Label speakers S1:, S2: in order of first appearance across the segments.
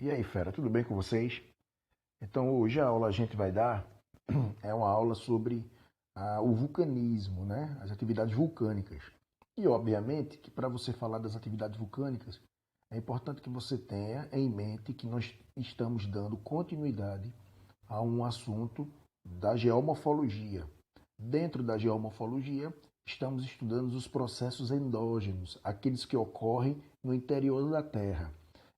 S1: E aí, fera, tudo bem com vocês? Então, hoje a aula a gente vai dar é uma aula sobre o vulcanismo, né? As atividades vulcânicas. E, obviamente, que para você falar das atividades vulcânicas, é importante que você tenha em mente que nós estamos dando continuidade a um assunto da geomorfologia. Dentro da geomorfologia, estamos estudando os processos endógenos, aqueles que ocorrem no interior da Terra.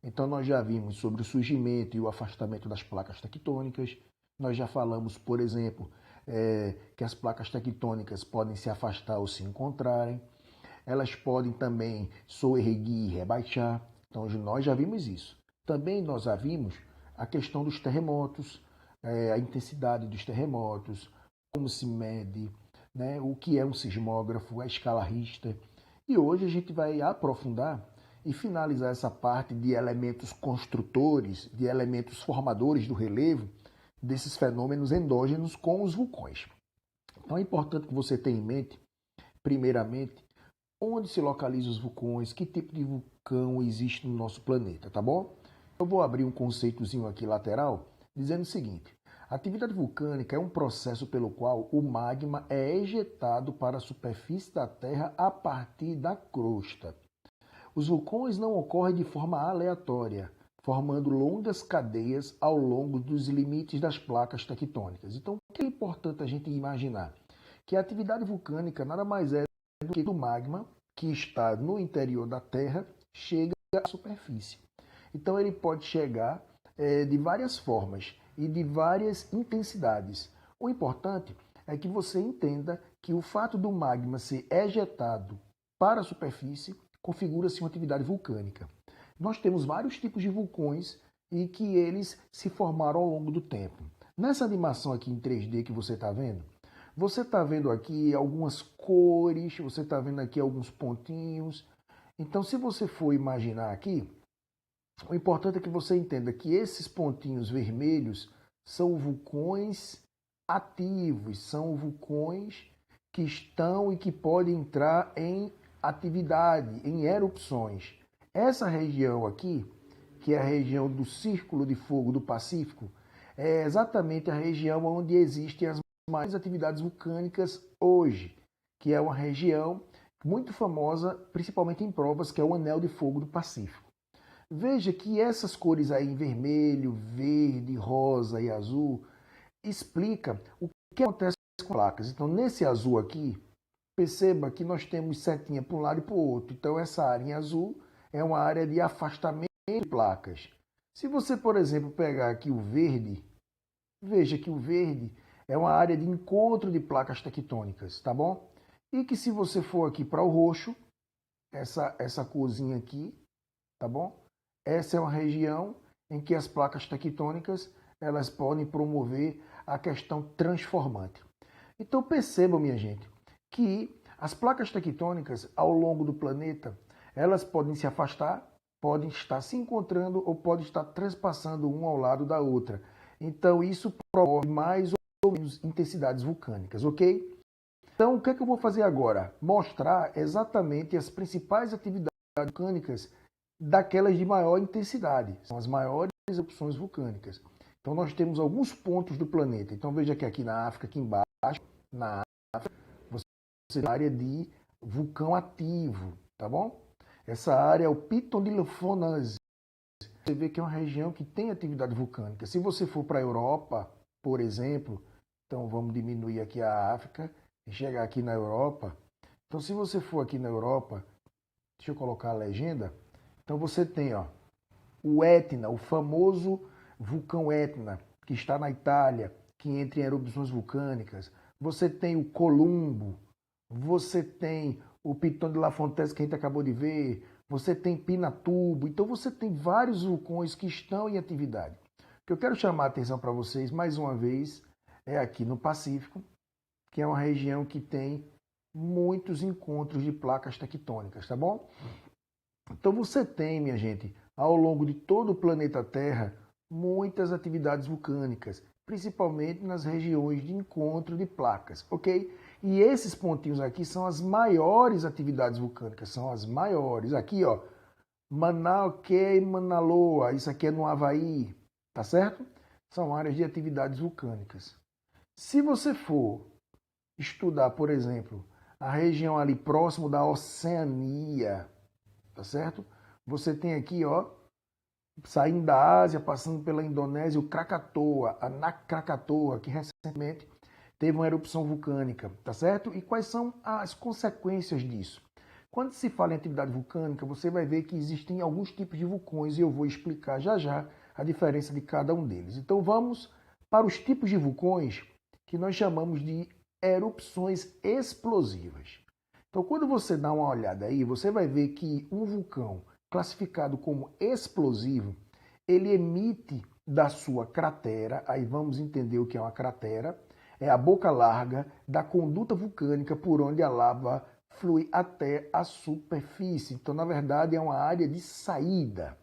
S1: Então, nós já vimos sobre o surgimento e o afastamento das placas tectônicas. Nós já falamos, por exemplo, que as placas tectônicas podem se afastar ou se encontrarem. Elas podem também soerguir e rebaixar. Então, nós já vimos isso. Também nós já vimos a questão dos terremotos, a intensidade dos terremotos, como se mede, né, o que é um sismógrafo, a escala Richter. E hoje a gente vai aprofundar e finalizar essa parte de elementos construtores, de elementos formadores do relevo, desses fenômenos endógenos com os vulcões. Então é importante que você tenha em mente, primeiramente, onde se localizam os vulcões, que tipo de vulcão existe no nosso planeta, tá bom? Eu vou abrir um conceitozinho aqui lateral, dizendo o seguinte: a atividade vulcânica é um processo pelo qual o magma é ejetado para a superfície da Terra a partir da crosta. Os vulcões não ocorrem de forma aleatória, formando longas cadeias ao longo dos limites das placas tectônicas. Então, o que é importante a gente imaginar? Que a atividade vulcânica nada mais é do que o magma que está no interior da Terra chega à superfície. Então, ele pode chegar de várias formas e de várias intensidades. O importante é que você entenda que o fato do magma ser ejetado para a superfície configura-se uma atividade vulcânica. Nós temos vários tipos de vulcões e que eles se formaram ao longo do tempo. Nessa animação aqui em 3D que você está vendo aqui algumas cores, você está vendo aqui alguns pontinhos. Então, se você for imaginar aqui, o importante é que você entenda que esses pontinhos vermelhos são vulcões ativos, são vulcões que estão e que podem entrar em atividade, em erupções. Essa região aqui, que é a região do Círculo de Fogo do Pacífico, é exatamente a região onde existem as maiores atividades vulcânicas hoje, que é uma região muito famosa, principalmente em provas, que é o Anel de Fogo do Pacífico. Veja que essas cores aí, vermelho, verde, rosa e azul, explica o que acontece com as placas. Então, nesse azul aqui, perceba que nós temos setinha para um lado e para o outro. Então, essa área em azul é uma área de afastamento de placas. Se você, por exemplo, pegar aqui o verde, veja que o verde é uma área de encontro de placas tectônicas, tá bom? E que se você for aqui para o roxo, essa corzinha aqui, tá bom? Essa é uma região em que as placas tectônicas elas podem promover a questão transformante. Então percebam, minha gente, que as placas tectônicas ao longo do planeta elas podem se afastar, podem estar se encontrando ou podem estar transpassando uma ao lado da outra. Então isso promove mais ou menos intensidades vulcânicas, ok? Então o que é que eu vou fazer agora? Mostrar exatamente as principais atividades vulcânicas daquelas de maior intensidade, são as maiores erupções vulcânicas. Então nós temos alguns pontos do planeta. Então veja que aqui na África, aqui embaixo, na África, você tem a área de vulcão ativo, tá bom? Essa área é o Piton de Lufonas. Você vê que é uma região que tem atividade vulcânica. Se você for para a Europa, por exemplo, então vamos diminuir aqui a África e chegar aqui na Europa. Então se você for aqui na Europa, deixa eu colocar a legenda. Então você tem, ó, o Etna, o famoso vulcão Etna, que está na Itália, que entra em erupções vulcânicas. Você tem o Columbo, você tem o Piton de La Fontese, que a gente acabou de ver, você tem Pinatubo. Então você tem vários vulcões que estão em atividade. O que eu quero chamar a atenção para vocês, mais uma vez, é aqui no Pacífico, que é uma região que tem muitos encontros de placas tectônicas, tá bom? Então você tem, minha gente, ao longo de todo o planeta Terra, muitas atividades vulcânicas, principalmente nas regiões de encontro de placas, ok? E esses pontinhos aqui são as maiores atividades vulcânicas, são as maiores. Aqui, ó, Mauna e Mauna Loa, isso aqui é no Havaí, tá certo? São áreas de atividades vulcânicas. Se você for estudar, por exemplo, a região ali próximo da Oceania, tá certo? Você tem aqui, ó, saindo da Ásia, passando pela Indonésia, o Krakatoa, a Anak Krakatoa, que recentemente teve uma erupção vulcânica, tá certo? E quais são as consequências disso? Quando se fala em atividade vulcânica, você vai ver que existem alguns tipos de vulcões e eu vou explicar já já a diferença de cada um deles. Então vamos para os tipos de vulcões que nós chamamos de erupções explosivas. Então quando você dá uma olhada aí, você vai ver que um vulcão classificado como explosivo, ele emite da sua cratera, aí vamos entender o que é uma cratera, é a boca larga da conduta vulcânica por onde a lava flui até a superfície. Então, na verdade, é uma área de saída.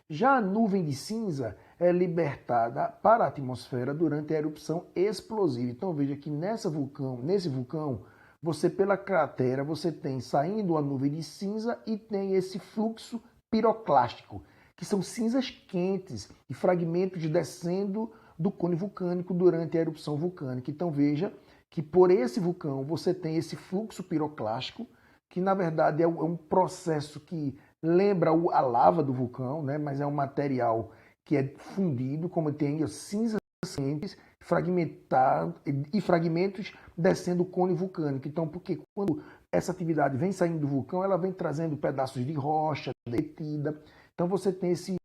S1: Já a nuvem de cinza é libertada para a atmosfera durante a erupção explosiva. Então, veja que nesse vulcão, você pela cratera, você tem saindo a nuvem de cinza e tem esse fluxo piroclástico, que são cinzas quentes e fragmentos descendo do cone vulcânico durante a erupção vulcânica. Então veja que por esse vulcão você tem esse fluxo piroclástico, que na verdade é um processo que lembra a lava do vulcão, né? Mas é um material que é fundido, como tem cinzas quentes, fragmentado e fragmentos descendo o cone vulcânico. Então, porque quando essa atividade vem saindo do vulcão, ela vem trazendo pedaços de rocha derretida. Então você tem esse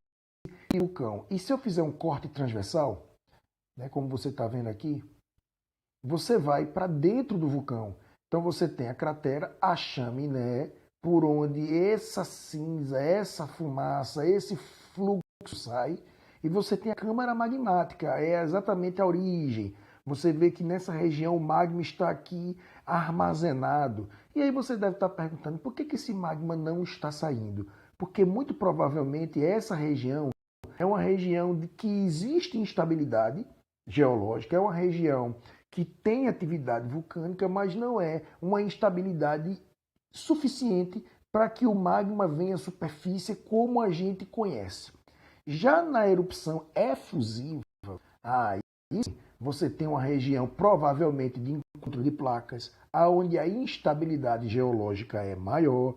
S1: vulcão. E se eu fizer um corte transversal, né, como você está vendo aqui, você vai para dentro do vulcão. Então você tem a cratera, a chaminé, por onde essa cinza, essa fumaça, esse fluxo sai, e você tem a câmara magmática, é exatamente a origem. Você vê que nessa região o magma está aqui armazenado. E aí você deve estar perguntando, por que esse magma não está saindo? Porque muito provavelmente essa região é uma região de que existe instabilidade geológica, é uma região que tem atividade vulcânica, mas não é uma instabilidade suficiente para que o magma venha à superfície como a gente conhece. Já na erupção efusiva, aí você tem uma região provavelmente de encontro de placas, onde a instabilidade geológica é maior.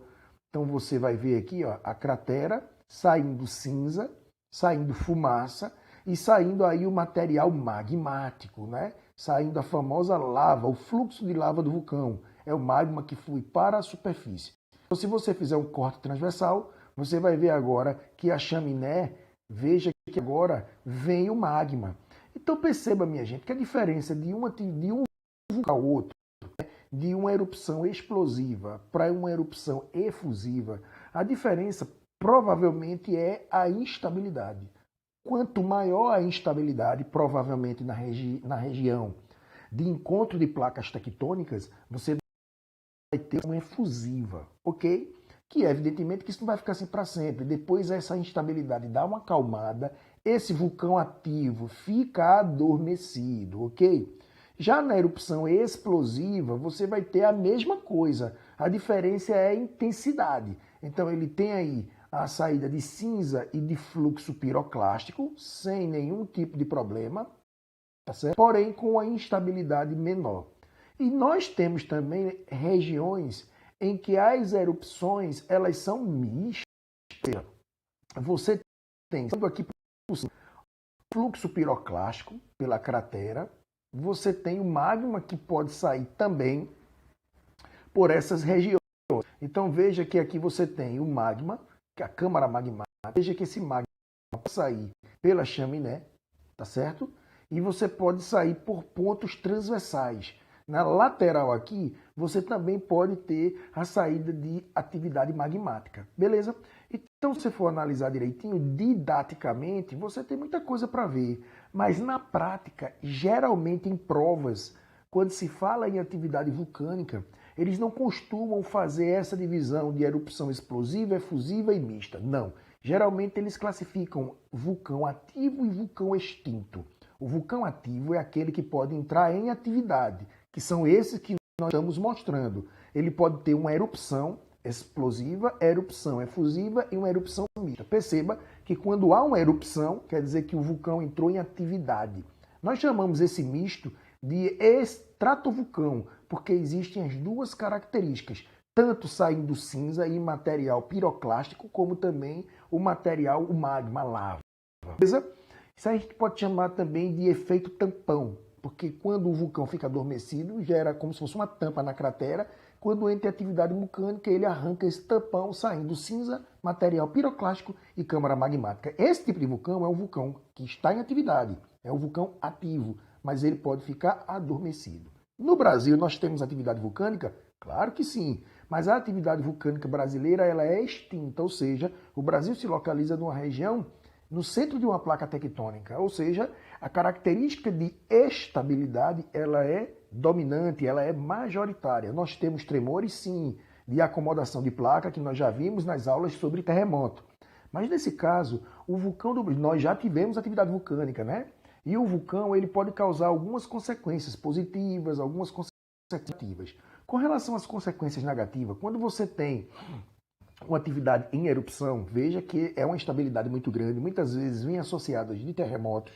S1: Então você vai ver aqui, ó, a cratera saindo cinza, saindo fumaça e saindo aí o material magmático, né? Saindo a famosa lava, o fluxo de lava do vulcão. É o magma que flui para a superfície. Então, se você fizer um corte transversal, você vai ver agora que a chaminé, veja que agora vem o magma. Então perceba, minha gente, que a diferença de um vulcão ao outro, de uma erupção explosiva para uma erupção efusiva, a diferença provavelmente é a instabilidade. Quanto maior a instabilidade, provavelmente na região de encontro de placas tectônicas, você vai ter uma efusiva, ok? Que evidentemente que isso não vai ficar assim para sempre. Depois essa instabilidade dá uma acalmada, esse vulcão ativo fica adormecido, ok? Já na erupção explosiva, você vai ter a mesma coisa. A diferença é a intensidade. Então ele tem aí a saída de cinza e de fluxo piroclástico, sem nenhum tipo de problema, tá certo? Porém com a instabilidade menor. E nós temos também regiões em que as erupções elas são mistas. Você tem aqui fluxo piroclástico pela cratera, você tem o magma que pode sair também por essas regiões. Então veja que aqui você tem o magma, que é a câmara magmática. Veja que esse magma pode sair pela chaminé, tá certo? E você pode sair por pontos transversais. Na lateral aqui, você também pode ter a saída de atividade magmática, beleza? Então, se você for analisar direitinho, didaticamente, você tem muita coisa para ver. Mas na prática, geralmente em provas, quando se fala em atividade vulcânica, eles não costumam fazer essa divisão de erupção explosiva, efusiva e mista. Não. Geralmente eles classificam vulcão ativo e vulcão extinto. O vulcão ativo é aquele que pode entrar em atividade, que são esses que nós estamos mostrando. Ele pode ter uma erupção, explosiva, erupção efusiva e uma erupção mista. Perceba que quando há uma erupção, quer dizer que o vulcão entrou em atividade. Nós chamamos esse misto de estratovulcão, porque existem as duas características, tanto saindo cinza e material piroclástico, como também o material, o magma, a lava. Beleza? Isso a gente pode chamar também de efeito tampão, porque quando o vulcão fica adormecido, gera como se fosse uma tampa na cratera. Quando entra em atividade vulcânica, ele arranca esse tampão, saindo cinza, material piroclástico e câmara magmática. Esse tipo de vulcão é um vulcão que está em atividade, é um vulcão ativo, mas ele pode ficar adormecido. No Brasil, nós temos atividade vulcânica? Claro que sim, mas a atividade vulcânica brasileira ela é extinta, ou seja, o Brasil se localiza numa região no centro de uma placa tectônica, ou seja, a característica de estabilidade ela é dominante, ela é majoritária. Nós temos tremores, sim, de acomodação de placa, que nós já vimos nas aulas sobre terremoto. Mas nesse caso, o vulcão nós já tivemos atividade vulcânica, né? E o vulcão ele pode causar algumas consequências positivas, algumas consequências negativas. Com relação às consequências negativas, quando você tem uma atividade em erupção, veja que é uma instabilidade muito grande, muitas vezes vem associada de terremotos.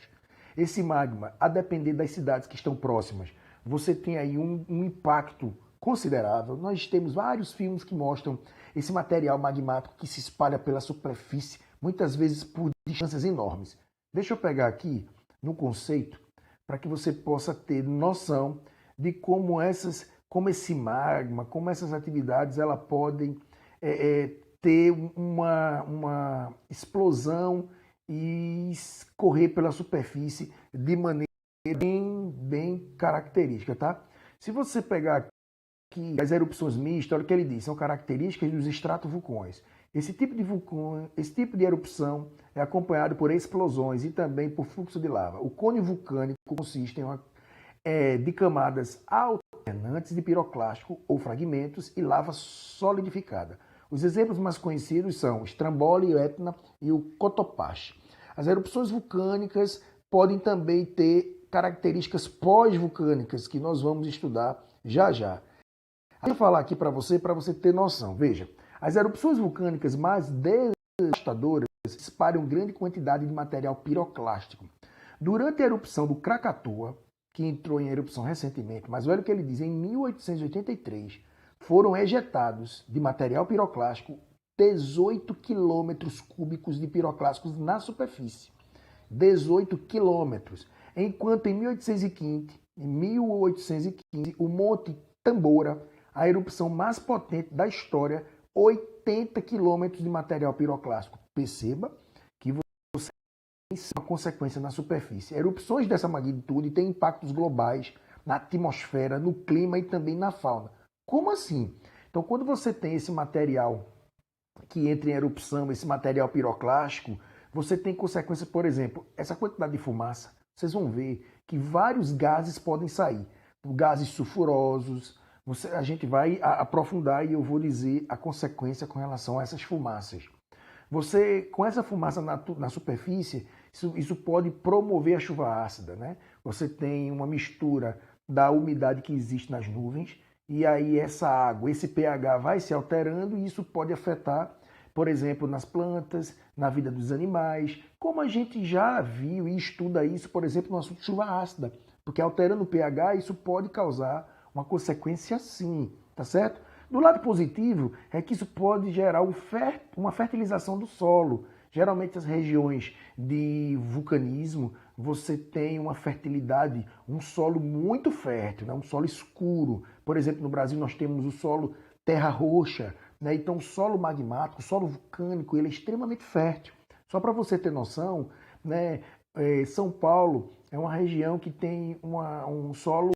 S1: Esse magma, a depender das cidades que estão próximas, você tem aí um impacto considerável. Nós temos vários filmes que mostram esse material magmático que se espalha pela superfície, muitas vezes por distâncias enormes. Deixa eu pegar aqui no conceito para que você possa ter noção de como esse magma, como essas atividades, elas podem ter uma explosão e correr pela superfície de maneira bem característica, tá? Se você pegar aqui as erupções mistas, olha o que ele diz, são características dos estratovulcões. Esse tipo de erupção é acompanhado por explosões e também por fluxo de lava. O cone vulcânico consiste de camadas alternantes de piroclástico ou fragmentos e lava solidificada. Os exemplos mais conhecidos são o Stromboli, o Etna e o Cotopaxi. As erupções vulcânicas podem também ter características pós-vulcânicas que nós vamos estudar já já. Eu vou falar aqui para você ter noção. Veja, as erupções vulcânicas mais devastadoras espalham grande quantidade de material piroclástico. Durante a erupção do Krakatoa, que entrou em erupção recentemente, mas olha o que ele diz, em 1883, foram ejetados de material piroclástico 18 quilômetros cúbicos de piroclásticos na superfície. 18 quilômetros. Enquanto em 1815, o Monte Tambora, a erupção mais potente da história, 80 quilômetros de material piroclástico. Perceba que você tem uma consequência na superfície. Erupções dessa magnitude têm impactos globais na atmosfera, no clima e também na fauna. Como assim? Então, quando você tem esse material que entra em erupção, esse material piroclástico, você tem consequências, por exemplo, essa quantidade de fumaça, vocês vão ver que vários gases podem sair. Gases sulfurosos, a gente vai aprofundar e eu vou dizer a consequência com relação a essas fumaças. Você, com essa fumaça na superfície, isso pode promover a chuva ácida, né? Você tem uma mistura da umidade que existe nas nuvens, e aí essa água, esse pH vai se alterando e isso pode afetar, por exemplo, nas plantas, na vida dos animais, como a gente já viu e estuda isso, por exemplo, no assunto de chuva ácida, porque alterando o pH isso pode causar uma consequência sim, tá certo? Do lado positivo é que isso pode gerar uma fertilização do solo. Geralmente as regiões de vulcanismo, você tem uma fertilidade, um solo muito fértil, né? Um solo escuro. Por exemplo, no Brasil nós temos o solo terra roxa, né? Então o solo magmático, o solo vulcânico, ele é extremamente fértil. Só para você ter noção, né? São Paulo é uma região que tem um solo